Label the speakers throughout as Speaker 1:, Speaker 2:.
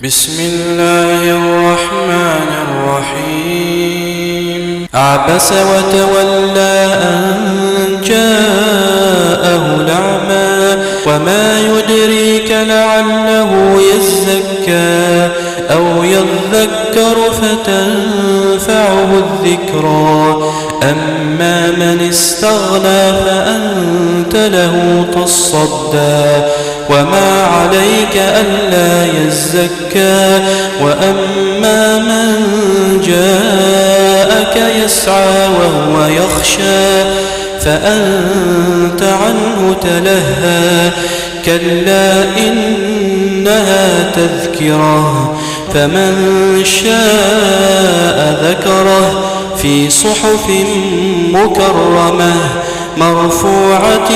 Speaker 1: بسم الله الرحمن الرحيم. عبس وتولى أن جاءه الأعمى وما يدريك لعله يزكى أو يذكر فتنفعه الذكرى أما من استغنى فأنت له تصدى وما عليك ألا يزكى وأما من جاءك يسعى وهو يخشى فأنت عنه تلهى كلا إنها تذكرة فمن شاء ذكره في صحف مكرمة مرفوعة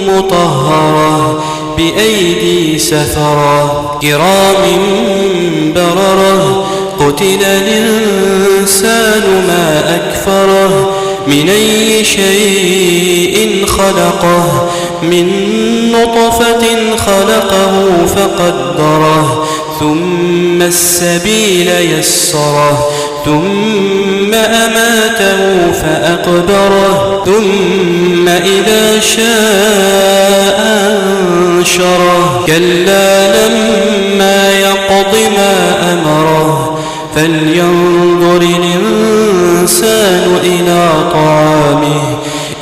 Speaker 1: مطهرة بأيدي سفرة كرام بررة قتل الإنسان ما أكفره من أي شيء خلقه من نطفة خلقه فقدره ثم السبيل يسره ثم أماته فأقبره ثم إذا شاء أنشره كلا لما يقض ما أمره فلينظر الإنسان إلى طعامه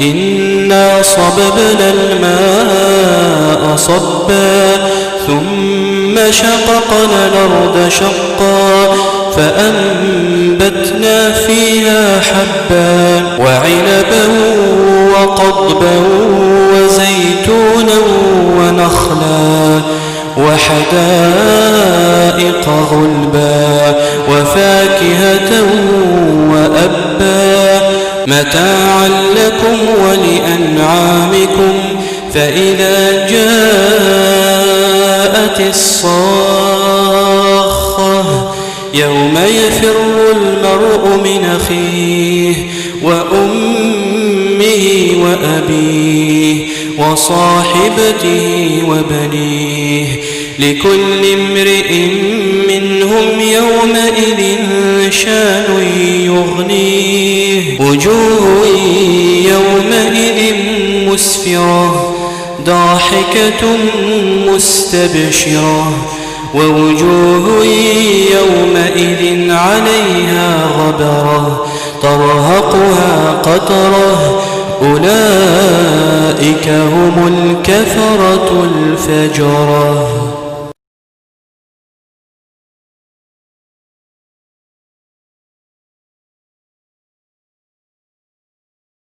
Speaker 1: إنا صببنا الماء صبا ثم شققنا الأرض شقا فأنبتنا فيها حبا وعنبا وقضبا وزيتونا ونخلا وحدائق غلبا وفاكهة وأبا متاعا لكم ولأنعامكم فإذا جاءت الصاخة يوم يفر المرء من أخيه وأمه وأبيه وصاحبته وبنيه لكل امرئ منهم يومئذ شان يغنيه وجوه يومئذ مسفرة ضاحكة مستبشرة ووجوه يومئذ عليها غبرة ترهقها قترة أولئك هم الكفرة الفجرة.